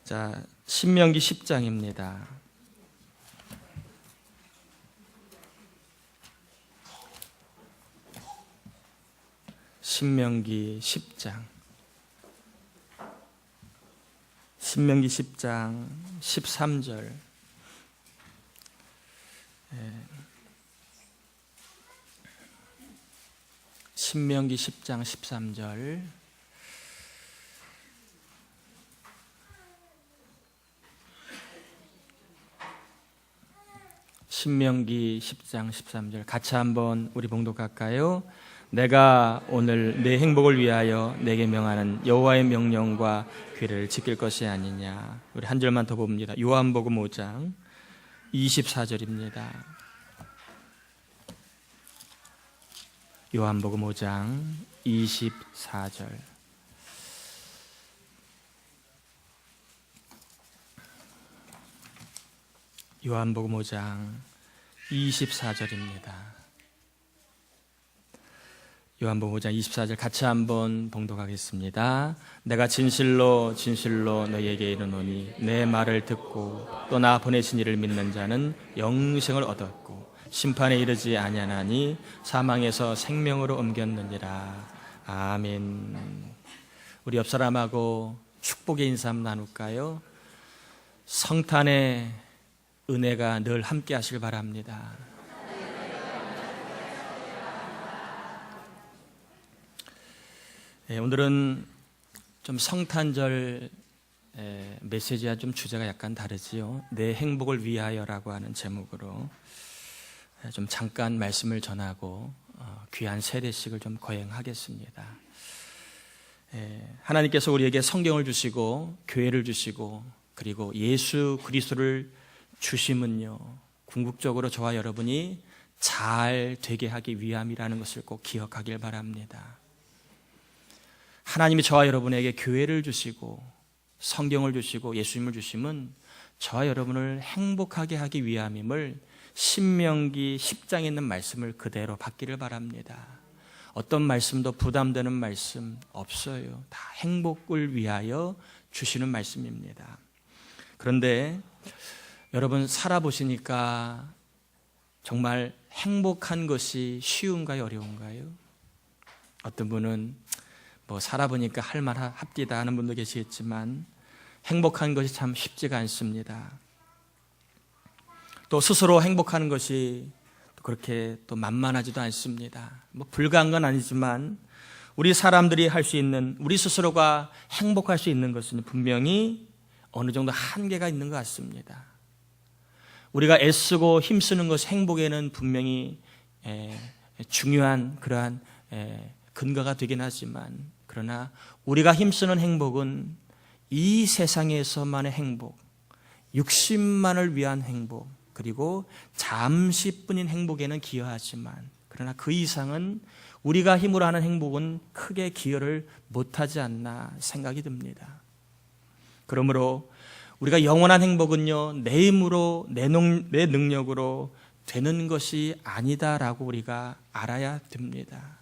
자, 신명기 10장입니다. 신명기 10장. 신명기 10장 13절. 신명기 10장 13절. 신명기 10장 13절 같이 한번 우리 봉독할까요? 내가 오늘 내 행복을 위하여 내게 명하는 여호와의 명령과 규례를 지킬 것이 아니냐. 우리 한 절만 더 봅니다. 요한복음 5장 24절입니다. 요한복음 5장 24절. 요한복음 5장 24절입니다. 요한복음 5장 24절 같이 한번 봉독하겠습니다. 내가 진실로 진실로 너희에게 이르노니 내 말을 듣고 또 나 보내신 이를 믿는 자는 영생을 얻었고 심판에 이르지 아니하나니 사망에서 생명으로 옮겼느니라. 아멘. 우리 옆 사람하고 축복의 인사 한번 나눌까요? 성탄의 은혜가 늘 함께 하시길 바랍니다. 네, 오늘은 좀 성탄절 메시지와 좀 주제가 약간 다르지요. 내 행복을 위하여라고 하는 제목으로 좀 잠깐 말씀을 전하고 귀한 세례식을 좀 거행하겠습니다. 하나님께서 우리에게 성경을 주시고 교회를 주시고 그리고 예수 그리스도를 주심은요, 궁극적으로 저와 여러분이 잘 되게 하기 위함이라는 것을 꼭 기억하길 바랍니다. 하나님이 저와 여러분에게 교회를 주시고 성경을 주시고 예수님을 주심은 저와 여러분을 행복하게 하기 위함임을 신명기 10장에 있는 말씀을 그대로 받기를 바랍니다. 어떤 말씀도 부담되는 말씀 없어요. 다 행복을 위하여 주시는 말씀입니다. 그런데 여러분 살아보시니까 정말 행복한 것이 쉬운가요? 어려운가요? 어떤 분은 살아보니까 할만합디다 하는 분도 계시겠지만 행복한 것이 참 쉽지가 않습니다. 또 스스로 행복하는 것이 그렇게 또 만만하지도 않습니다. 불가한 건 아니지만 우리 사람들이 할 수 있는, 우리 스스로가 행복할 수 있는 것은 분명히 어느 정도 한계가 있는 것 같습니다. 우리가 애쓰고 힘쓰는 것이 행복에는 분명히 중요한 그러한 근거가 되긴 하지만, 그러나 우리가 힘쓰는 행복은 이 세상에서만의 행복, 육신만을 위한 행복, 그리고 잠시뿐인 행복에는 기여하지만, 그러나 그 이상은 우리가 힘으로 하는 행복은 크게 기여를 못하지 않나 생각이 듭니다. 그러므로 우리가 영원한 행복은요, 내 힘으로 내 능력으로 되는 것이 아니다라고 우리가 알아야 됩니다.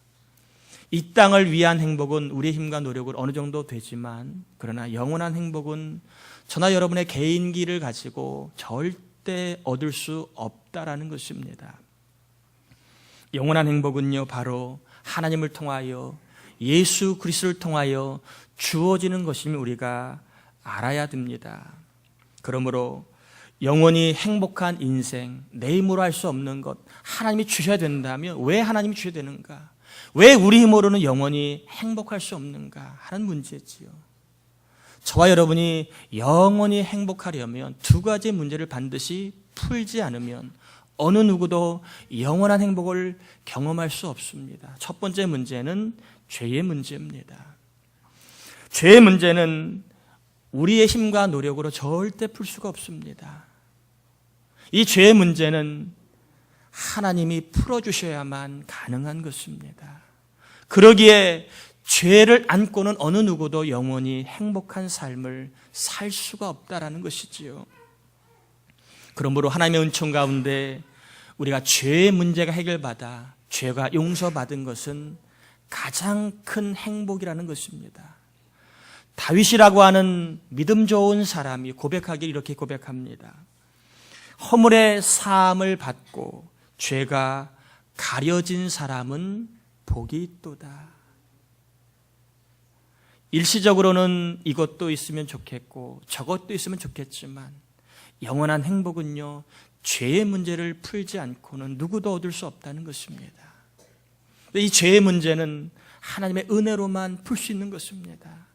이 땅을 위한 행복은 우리의 힘과 노력을 어느 정도 되지만, 그러나 영원한 행복은 저나 여러분의 개인기를 가지고 절대 얻을 수 없다라는 것입니다. 영원한 행복은요, 바로 하나님을 통하여 예수 그리스도를 통하여 주어지는 것임을 우리가 알아야 됩니다. 그러므로 영원히 행복한 인생, 내 힘으로 할 수 없는 것 하나님이 주셔야 된다면 왜 하나님이 주셔야 되는가? 왜 우리 힘으로는 영원히 행복할 수 없는가 하는 문제지요. 저와 여러분이 영원히 행복하려면 두 가지 문제를 반드시 풀지 않으면 어느 누구도 영원한 행복을 경험할 수 없습니다. 첫 번째 문제는 죄의 문제입니다. 죄의 문제는 우리의 힘과 노력으로 절대 풀 수가 없습니다. 이 죄의 문제는 하나님이 풀어주셔야만 가능한 것입니다. 그러기에 죄를 안고는 어느 누구도 영원히 행복한 삶을 살 수가 없다라는 것이지요. 그러므로 하나님의 은총 가운데 우리가 죄의 문제가 해결받아 죄가 용서받은 것은 가장 큰 행복이라는 것입니다. 다윗이라고 하는 믿음 좋은 사람이 고백하길 이렇게 고백합니다. 허물의 사함을 받고 죄가 가려진 사람은 복이 있도다. 일시적으로는 이것도 있으면 좋겠고 저것도 있으면 좋겠지만 영원한 행복은요, 죄의 문제를 풀지 않고는 누구도 얻을 수 없다는 것입니다. 이 죄의 문제는 하나님의 은혜로만 풀 수 있는 것입니다.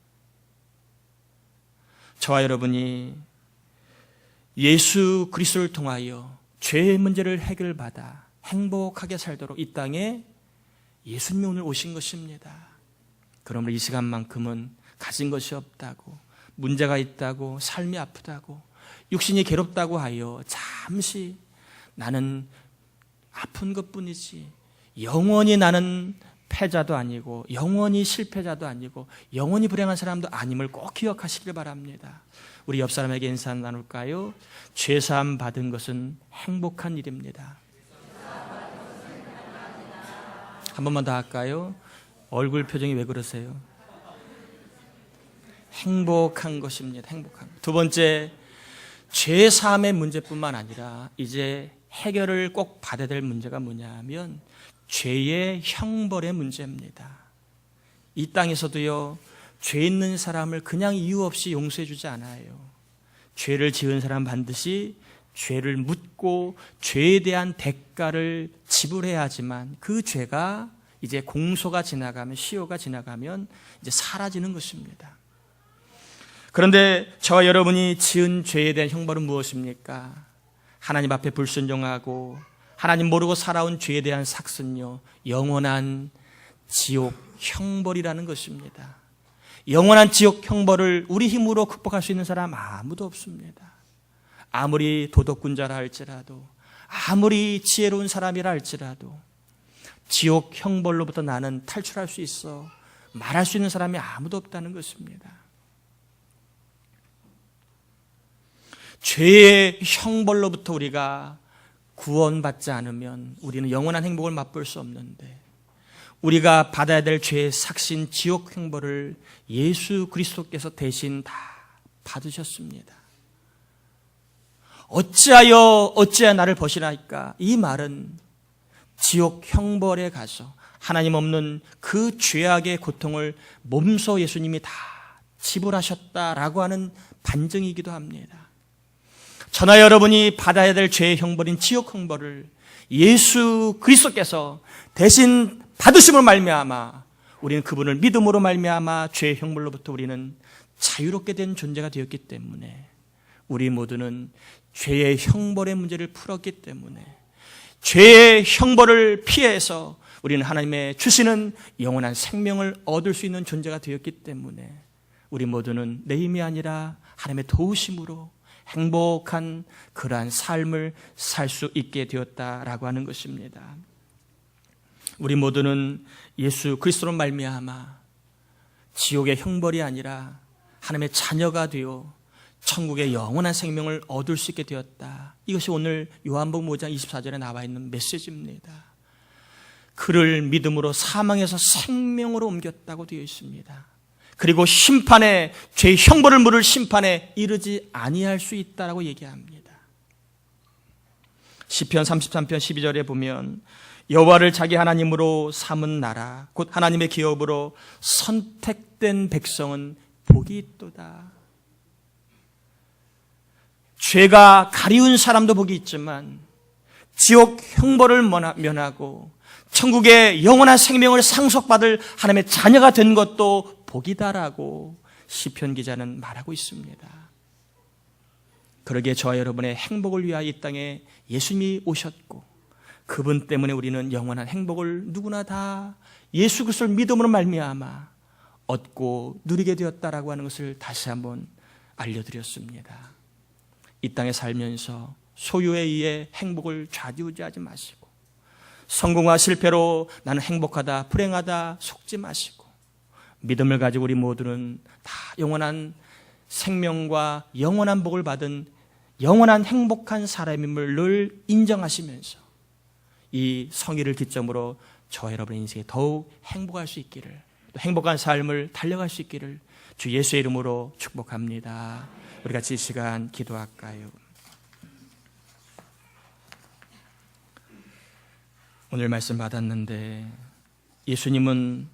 저와 여러분이 예수 그리스도를 통하여 죄의 문제를 해결받아 행복하게 살도록 이 땅에 예수님이 오늘 오신 것입니다. 그러므로 이 시간만큼은 가진 것이 없다고, 문제가 있다고, 삶이 아프다고, 육신이 괴롭다고 하여 잠시 나는 아픈 것뿐이지 영원히 나는 패자도 아니고 영원히 실패자도 아니고 영원히 불행한 사람도 아님을 꼭 기억하시길 바랍니다. 우리 옆 사람에게 인사 나눌까요? 죄사함 받은 것은 행복한 일입니다. 한 번만 더 할까요? 얼굴 표정이 왜 그러세요? 행복한 것입니다. 행복한 것. 두 번째, 죄사함의 문제뿐만 아니라 이제 해결을 꼭 받아야 될 문제가 뭐냐면 죄의 형벌의 문제입니다. 이 땅에서도요, 죄 있는 사람을 그냥 이유 없이 용서해 주지 않아요. 죄를 지은 사람 반드시 죄를 묻고 죄에 대한 대가를 지불해야 하지만 그 죄가 이제 공소가 지나가면, 시효가 지나가면 이제 사라지는 것입니다. 그런데 저와 여러분이 지은 죄에 대한 형벌은 무엇입니까? 하나님 앞에 불순종하고 하나님 모르고 살아온 죄에 대한 삭은요, 영원한 지옥 형벌이라는 것입니다. 영원한 지옥 형벌을 우리 힘으로 극복할 수 있는 사람 아무도 없습니다. 아무리 도덕군자라 할지라도, 아무리 지혜로운 사람이라 할지라도 지옥 형벌로부터 나는 탈출할 수 있어 말할 수 있는 사람이 아무도 없다는 것입니다. 죄의 형벌로부터 우리가 구원받지 않으면 우리는 영원한 행복을 맛볼 수 없는데, 우리가 받아야 될 죄의 삭신 지옥 형벌을 예수 그리스도께서 대신 다 받으셨습니다. 어찌하여 나를 버리나이까? 이 말은 지옥 형벌에 가서 하나님 없는 그 죄악의 고통을 몸소 예수님이 다 지불하셨다라고 하는 반증이기도 합니다. 저나 여러분이 받아야 될 죄의 형벌인 지옥 형벌을 예수 그리스도께서 대신 받으심으로 말미암아 우리는 그분을 믿음으로 말미암아 죄의 형벌로부터 우리는 자유롭게 된 존재가 되었기 때문에, 우리 모두는 죄의 형벌의 문제를 풀었기 때문에, 죄의 형벌을 피해서 우리는 하나님의 주시는 영원한 생명을 얻을 수 있는 존재가 되었기 때문에 우리 모두는 내 힘이 아니라 하나님의 도우심으로 행복한 그러한 삶을 살 수 있게 되었다라고 하는 것입니다. 우리 모두는 예수 그리스도로 말미암아 지옥의 형벌이 아니라 하나님의 자녀가 되어 천국의 영원한 생명을 얻을 수 있게 되었다. 이것이 오늘 요한복음 5장 24절에 나와 있는 메시지입니다. 그를 믿음으로 사망에서 생명으로 옮겼다고 되어 있습니다. 그리고 심판에, 죄의 형벌을 물을 심판에 이르지 아니할 수 있다라고 얘기합니다. 시편 33편 12절에 보면 여호와를 자기 하나님으로 삼은 나라, 곧 하나님의 기업으로 선택된 백성은 복이 있도다. 죄가 가리운 사람도 복이 있지만 지옥 형벌을 면하고 천국의 영원한 생명을 상속받을 하나님의 자녀가 된 것도 복이다라고 시편 기자는 말하고 있습니다. 그러기에 저와 여러분의 행복을 위하여 이 땅에 예수님이 오셨고, 그분 때문에 우리는 영원한 행복을 누구나 다 예수 그리스도를 믿음으로 말미암아 얻고 누리게 되었다라고 하는 것을 다시 한번 알려드렸습니다. 이 땅에 살면서 소유에 의해 행복을 좌지우지하지 마시고, 성공과 실패로 나는 행복하다, 불행하다 속지 마시고, 믿음을 가지고 우리 모두는 다 영원한 생명과 영원한 복을 받은 영원한 행복한 사람임을 늘 인정하시면서 이 성의를 기점으로 저와 여러분의 인생에 더욱 행복할 수 있기를, 또 행복한 삶을 달려갈 수 있기를 주 예수의 이름으로 축복합니다. 우리 같이 이 시간 기도할까요? 오늘 말씀 받았는데 예수님은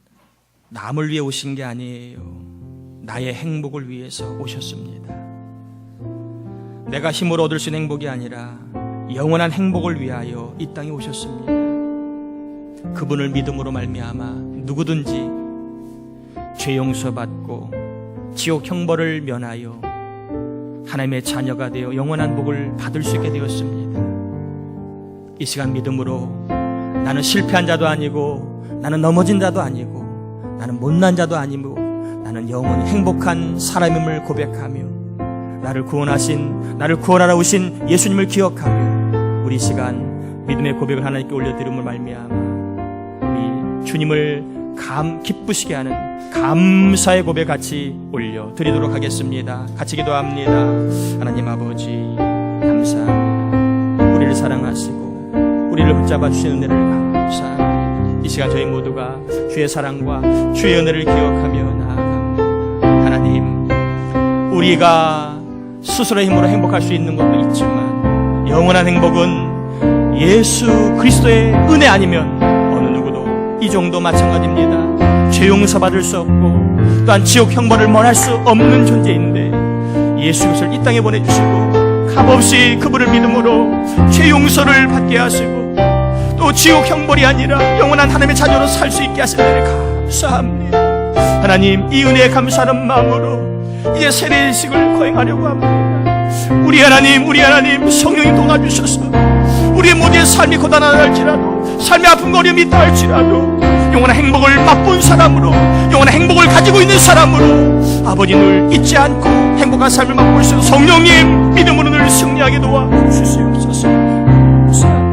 남을 위해 오신 게 아니에요. 나의 행복을 위해서 오셨습니다. 내가 힘으로 얻을 수 있는 행복이 아니라 영원한 행복을 위하여 이 땅에 오셨습니다. 그분을 믿음으로 말미암아 누구든지 죄 용서받고 지옥 형벌을 면하여 하나님의 자녀가 되어 영원한 복을 받을 수 있게 되었습니다. 이 시간 믿음으로 나는 실패한 자도 아니고 나는 넘어진 자도 아니고 나는 못난 자도 아니고 나는 영원히 행복한 사람임을 고백하며 나를 구원하러 오신 예수님을 기억하며 우리 시간 믿음의 고백을 하나님께 올려드림을 말미암아 우리 주님을 기쁘시게 하는 감사의 고백 같이 올려드리도록 하겠습니다. 같이 기도합니다. 하나님 아버지 감사합니다. 우리를 사랑하시고 우리를 붙잡아 주신 은혜를 감사합니다. 이 시간 저희 모두가 주의 사랑과 주의 은혜를 기억하며 나아갑니다. 하나님, 우리가 스스로의 힘으로 행복할 수 있는 것도 있지만 영원한 행복은 예수 그리스도의 은혜 아니면 어느 누구도 이 정도 마찬가지입니다. 죄 용서받을 수 없고 또한 지옥 형벌을 면할 수 없는 존재인데 예수 그리스도를 이 땅에 보내주시고 값없이 그분을 믿음으로 죄 용서를 받게 하시고 또 지옥 형벌이 아니라 영원한 하나님의 자녀로 살 수 있게 하신 은혜를 감사합니다. 하나님, 이 은혜에 감사하는 마음으로 이제 세례식을 거행하려고 합니다. 우리 하나님 성령님 도와주셔서 우리의 모두의 삶이 고단하다 할지라도 삶의 아픔과 어려움이 있다 할지라도 영원한 행복을 맛본 사람으로 영원한 행복을 가지고 있는 사람으로 아버지 늘 잊지 않고 행복한 삶을 맛볼 수 있는 성령님 믿음으로 늘 승리하게 도와주시옵소서. 감사합니다.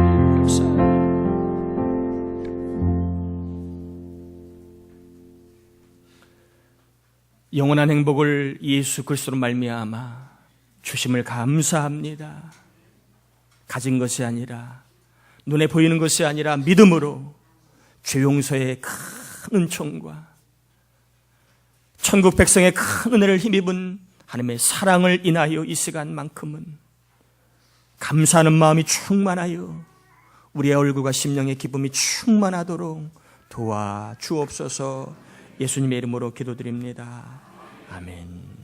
영원한 행복을 예수 그리스도로 말미암아 주심을 감사합니다. 가진 것이 아니라 눈에 보이는 것이 아니라 믿음으로 죄 용서의 큰 은총과 천국 백성의 큰 은혜를 힘입은 하나님의 사랑을 인하여 이 시간만큼은 감사하는 마음이 충만하여 우리의 얼굴과 심령의 기쁨이 충만하도록 도와주옵소서. 예수님의 이름으로 기도드립니다. 아멘.